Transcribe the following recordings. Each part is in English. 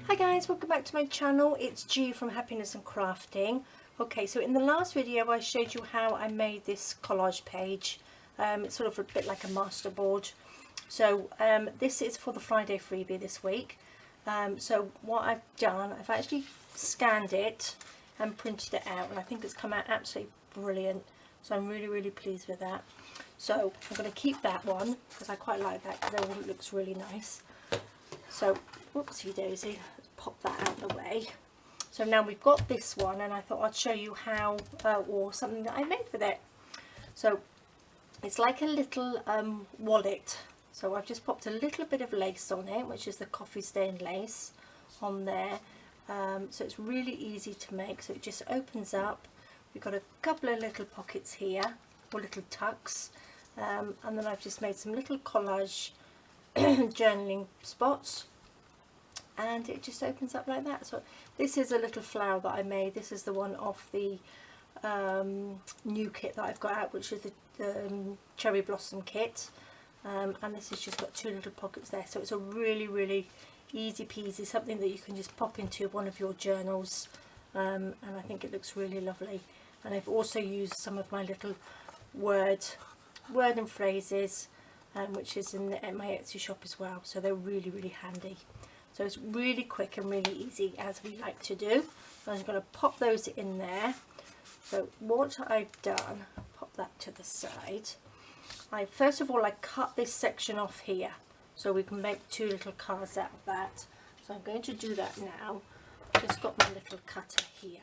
Hi guys, welcome back to my channel. It's G from Happiness and Crafting. Okay, so in the last video I showed you how I made this collage page. It's sort of a bit like a masterboard. So this is for the Friday freebie this week. So what I've done, I've actually scanned it and printed it out, and I think it's come out absolutely brilliant. So I'm really pleased with that. So I'm going to keep that one because I quite like that because it looks really nice. So whoopsie daisy, let's pop that out of the way. So now we've got this one, and I thought I'd show you how or something that I made with it. So it's like a little wallet. So I've just popped a little bit of lace on it, which is the coffee stained lace on there. So it's really easy to make. So it just opens up. We've got a couple of little pockets here, or little tucks, and then I've just made some little collage journaling spots, and it just opens up like that. So this is a little flower that I made. This is the one off the new kit that I've got out, which is the cherry blossom kit, and this has just got two little pockets there. So it's a really easy peasy, something that you can just pop into one of your journals, and I think it looks really lovely. And I've also used some of my little word and phrases, which is in my Etsy shop as well. So they're really handy. So it's really quick and really easy, as we like to do. So I'm just going to pop those in there. So what I've done, pop that to the side. First of all, I cut this section off here so we can make two little cards out of that. So I'm going to do that now. I've just got my little cutter here.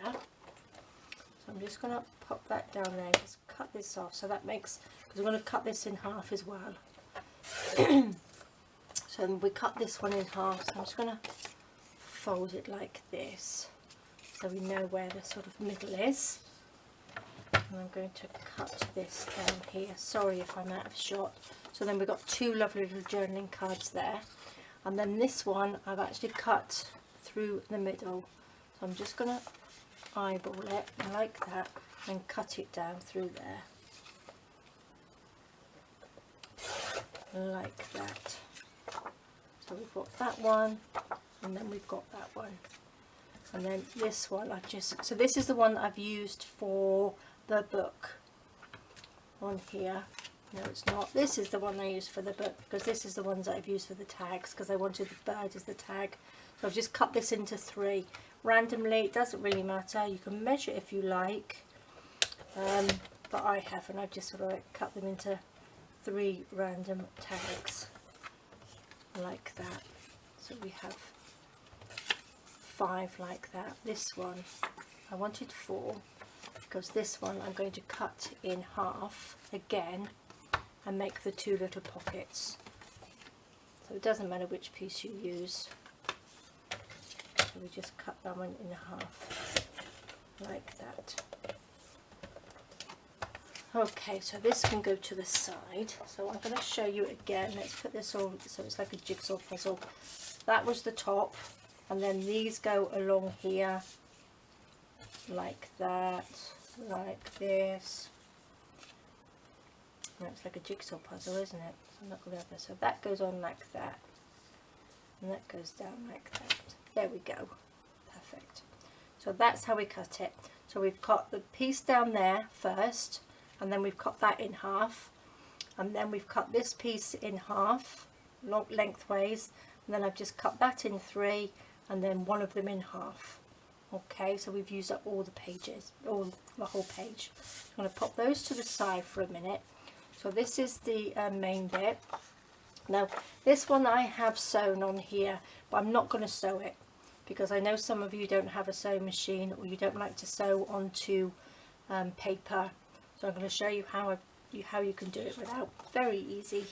So I'm just going to pop that down there and just cut this off. So that makes, because I'm going to cut this in half as well. So we cut this one in half, so I'm just going to fold it like this so we know where the sort of middle is. And I'm going to cut this down here. Sorry if I'm out of shot. So then we've got two lovely little journaling cards there. And then this one I've actually cut through the middle. So I'm just going to eyeball it like that and cut it down through there. Like that. So we've got that one, and then we've got that one, and then this one I've just, so this is the one that I've used for the book on here. No, it's not. This is the one I used for the book, because this is the ones that I've used for the tags, because I wanted the bird as the tag. So I've just cut this into three randomly. It doesn't really matter, you can measure if you like, but I haven't. I've just sort of like cut them into three random tags like that. So we have 5 like that. This one I wanted 4, because this one I'm going to cut in half again and make the two little pockets. So it doesn't matter which piece you use. So we just cut that one in half like that. Okay, so this can go to the side. So I'm going to show you again. Let's put this on so it's like a jigsaw puzzle. That was the top, and then these go along here like that, like this. And it's like a jigsaw puzzle, isn't it? So I'm not going to have this. So that goes on like that, and that goes down like that. There we go. Perfect. So that's how we cut it. So we've cut the piece down there first, and then we've cut that in half, and then we've cut this piece in half lengthways, and then I've just cut that in 3, and then one of them in half. Okay, so we've used up all the pages, all the whole page. I'm going to pop those to the side for a minute. So this is the main bit. Now this one I have sewn on here, but I'm not going to sew it because I know some of you don't have a sewing machine, or you don't like to sew onto paper. So I'm going to show you how you can do it without. Very easy.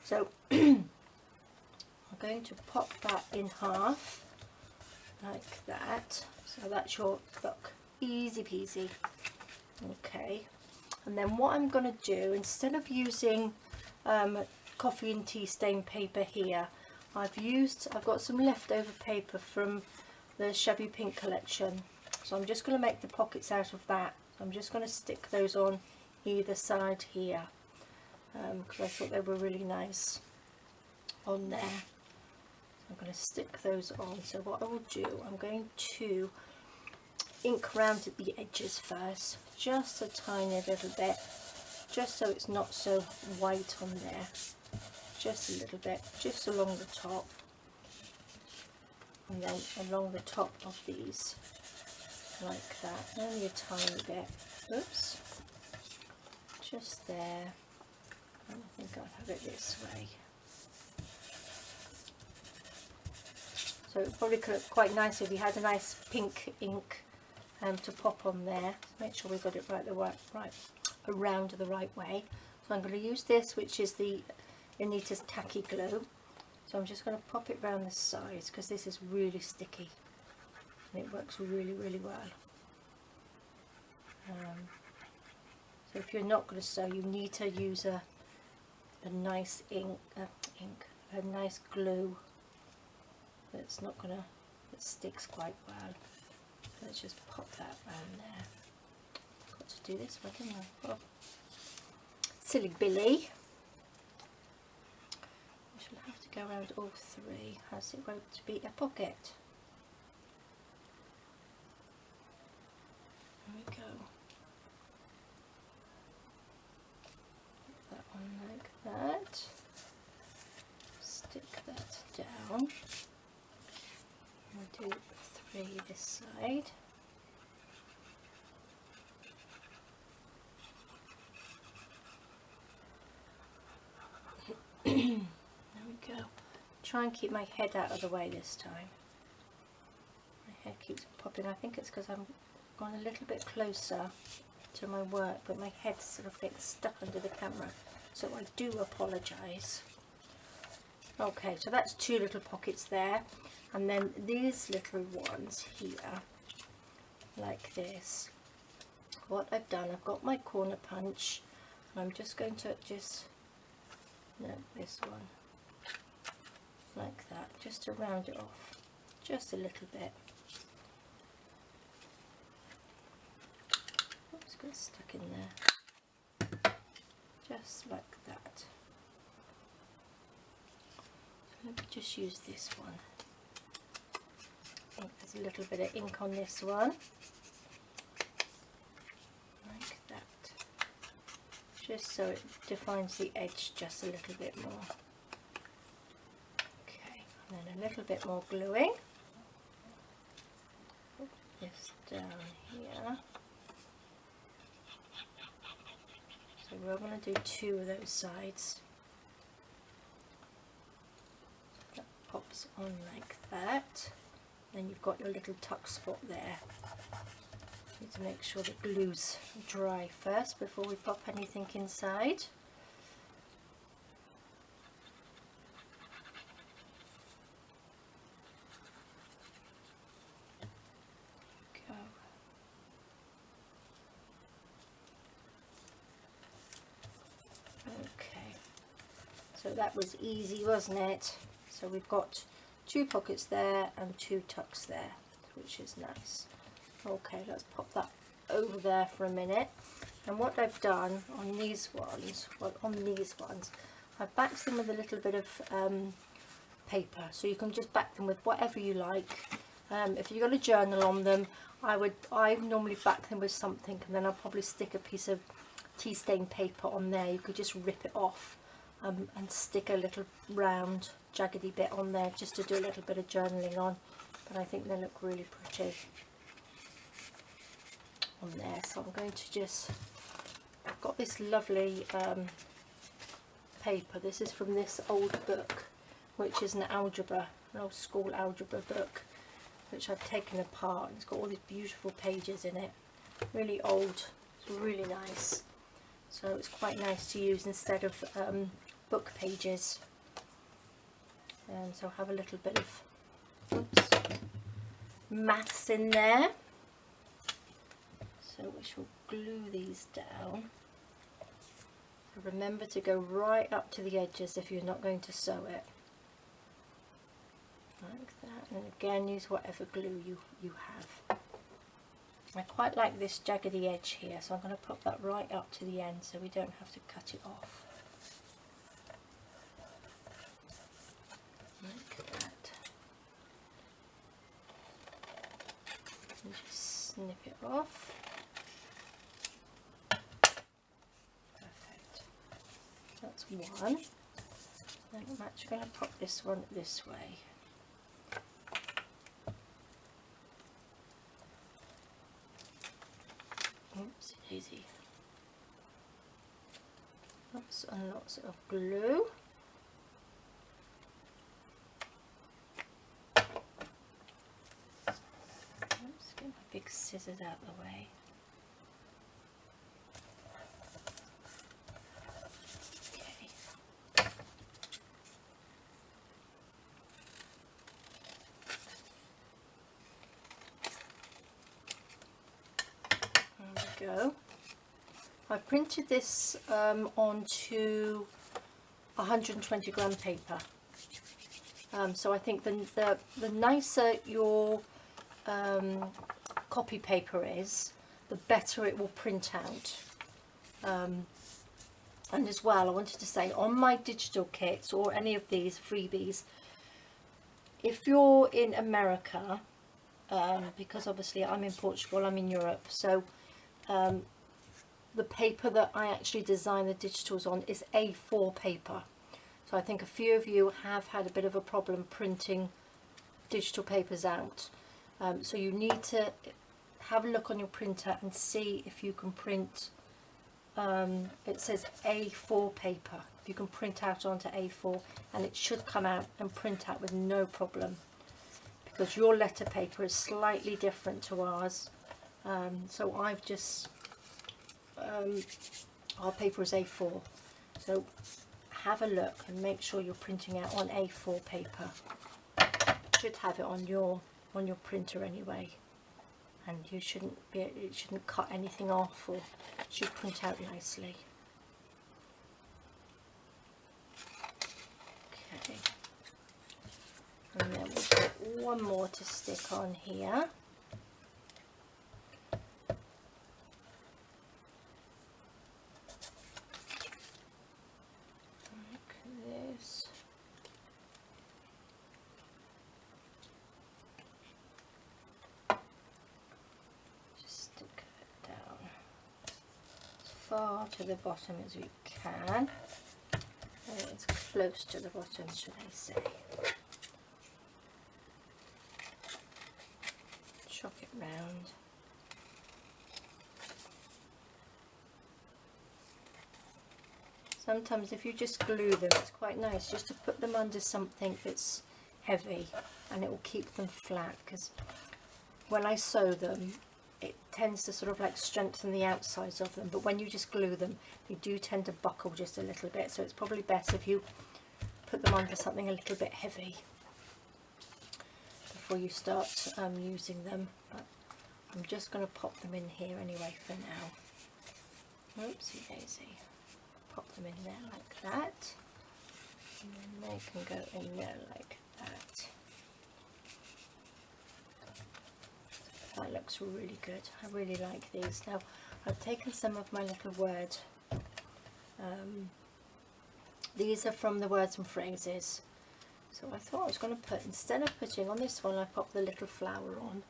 So I'm going to pop that in half like that. So that's your book. Easy peasy. Okay. And then what I'm going to do, instead of using coffee and tea stain paper here, I've got some leftover paper from the Shabby Pink collection. So I'm just going to make the pockets out of that. I'm just going to stick those on either side here, because I thought they were really nice on there. So I'm going to stick those on. So what I will do, I'm going to ink around at the edges first, just a tiny little bit, just so it's not so white on there, just a little bit, just along the top, and then along the top of these, like that, only a tiny bit, oops, just there, and I think I'll have it this way. So it probably could look quite nice if you had a nice pink ink to pop on there. Make sure we got it right around the right way. So I'm going to use this, which is the Anita's Tacky Glue. So I'm just going to pop it around the sides because this is really sticky and it works really, really well. So if you're not going to sew, you need to use a nice a nice glue that's not going to, that sticks quite well. Let's just pop that around there. Got to do this one, didn't I? Oh. Silly Billy. I shall have to go around all three, as it won't be a pocket. There we go. Put that one like that. Stick that down. I'll do 3 this side. There we go. Try and keep my head out of the way this time. My head keeps popping. I think it's because I'm gone a little bit closer to my work, but my head sort of gets stuck under the camera, so I do apologise. Okay, so that's 2 little pockets there, and then these little ones here, like this. What I've done, I've got my corner punch, and I'm just going to this one, like that, just to round it off, just a little bit. Oops, got stuck in there, just like that. Let me just use this one. I think there's a little bit of ink on this one, like that, just so it defines the edge just a little bit more. Okay, and then a little bit more gluing. Put this down here. So we're going to do 2 of those sides. That pops on like that. Then you've got your little tuck spot there. Need to make sure the glue's dry first before we pop anything inside. Go. Okay, so that was easy, wasn't it? So we've got 2 pockets there and 2 tucks there, which is nice. Okay, let's pop that over there for a minute. And what I've done on these ones, I've backed them with a little bit of paper, so you can just back them with whatever you like. If you've got a journal on them, I normally back them with something, and then I'll probably stick a piece of tea stain paper on there. You could just rip it off and stick a little round jaggedy bit on there just to do a little bit of journaling on, but I think they look really pretty on there. So I'm going to just, I've got this lovely paper. This is from this old book, which is an old school algebra book, which I've taken apart, and it's got all these beautiful pages in it, really old, it's really nice. So it's quite nice to use instead of book pages. And so I'll have a little bit of maths in there. So we shall glue these down. So remember to go right up to the edges if you're not going to sew it. Like that. And again, use whatever glue you have. I quite like this jaggedy edge here, so I'm going to pop that right up to the end so we don't have to cut it off. Like that. snip it off. Perfect. That's one. Then I'm actually going to pop this one this way. Oops, daisy. Lots and lots of glue. Oops, get my big scissors out of the way. Okay. There we go. I printed this onto 120 gram paper. So I think the nicer your copy paper is, the better it will print out. And as well, I wanted to say, on my digital kits or any of these freebies, if you're in America, because obviously I'm in Portugal, I'm in Europe, so the paper that I actually design the digitals on is A4 paper. So I think a few of you have had a bit of a problem printing digital papers out. So you need to have a look on your printer and see if you can print, it says A4 paper, if you can print out onto A4, and it should come out and print out with no problem, because your letter paper is slightly different to ours. So I've just our paper is A4, so have a look and make sure you're printing out on A4 paper. You should have it on your printer anyway, and you shouldn't it shouldn't cut anything off, or it should print out nicely. Okay, and then we've got one more to stick on here. Far to the bottom as we can. It's close to the bottom, should I say. Chop it round. Sometimes if you just glue them, it's quite nice just to put them under something that's heavy, and it will keep them flat, because when I sew them it tends to sort of like strengthen the outsides of them, but when you just glue them they do tend to buckle just a little bit, so it's probably best if you put them under something a little bit heavy before you start using them. But I'm just going to pop them in here anyway for now. Oopsie daisy. Pop them in there like that, and then they can go in there like that. That looks really good. I really like these. Now I've taken some of my little word, these are from the words and phrases, so I thought I was going to put, instead of putting on this one I popped the little flower on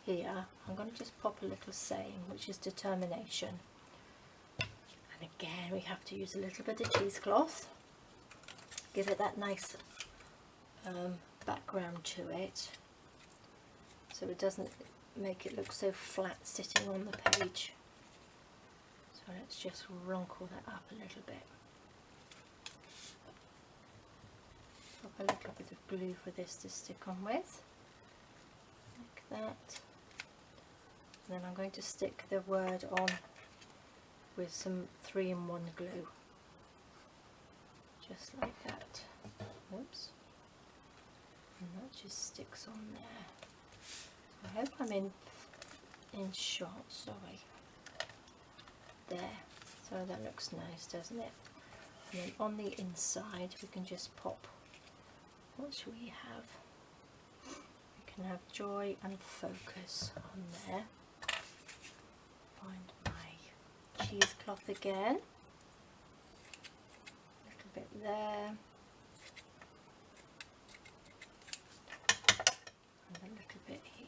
here, I'm going to just pop a little saying, which is determination. And again we have to use a little bit of cheesecloth, give it that nice background to it, so it doesn't make it look so flat sitting on the page. So let's just wrinkle that up a little bit. Pop a little bit of glue for this to stick on with, like that. And then I'm going to stick the word on with some 3-in-1 glue, just like that. Oops. And that just sticks on there. I hope I'm in shot, sorry. There, so that looks nice, doesn't it? And then on the inside we can just pop, what should we have? We can have joy and focus on there. Find my cheesecloth again, a little bit there, and a little bit here.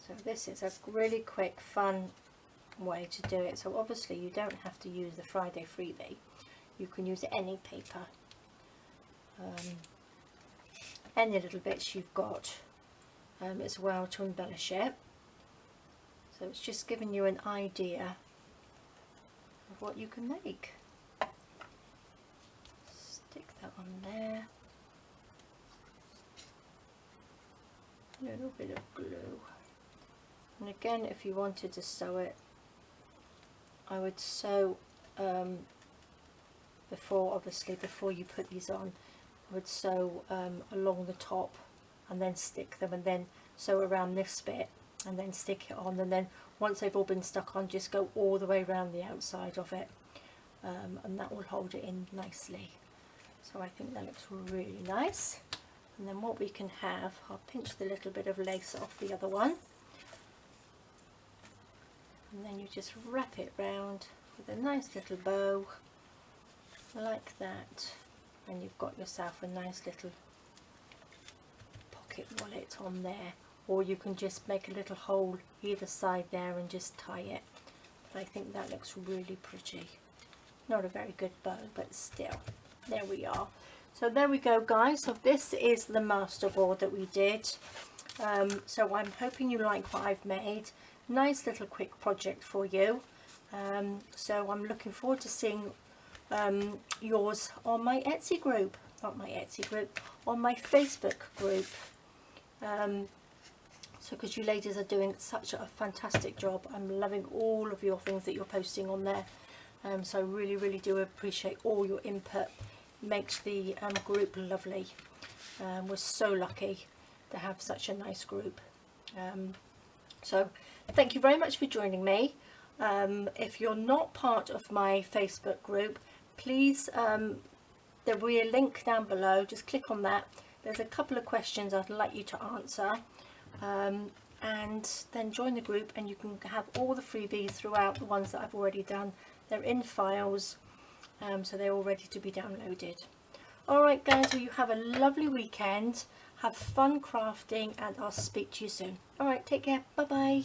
So this is a really quick, fun way to do it. So obviously you don't have to use the Friday Freebie. You can use any paper, any little bits you've got as well to embellish it. So it's just giving you an idea of what you can make. Stick that on there. A little bit of glue. And again, if you wanted to sew it, I would sew before you put these on, I would sew along the top and then stick them, and then sew around this bit and then stick it on, and then once they've all been stuck on, just go all the way around the outside of it, and that will hold it in nicely. So I think that looks really nice. And then what we can have, I'll pinch the little bit of lace off the other one, and then you just wrap it round with a nice little bow like that, and you've got yourself a nice little pocket wallet on there. Or you can just make a little hole either side there and just tie it. But I think that looks really pretty. Not a very good bow, but still, there we are. So there we go, guys. So this is the master board that we did. So I'm hoping you like what I've made. Nice little quick project for you. So I'm looking forward to seeing yours on my Etsy group. Not my Etsy group, on my Facebook group. So because you ladies are doing such a fantastic job. I'm loving all of your things that you're posting on there. So I really do appreciate all your input. Makes the group lovely. We're so lucky to have such a nice group. So thank you very much for joining me. If you're not part of my Facebook group, please, there will be a link down below. Just click on that. There's a couple of questions I'd like you to answer, and then join the group, and you can have all the freebies throughout, the ones that I've already done. They're in files, so they're all ready to be downloaded. Alright guys, well, you have a lovely weekend, have fun crafting, and I'll speak to you soon. Alright, take care, bye bye.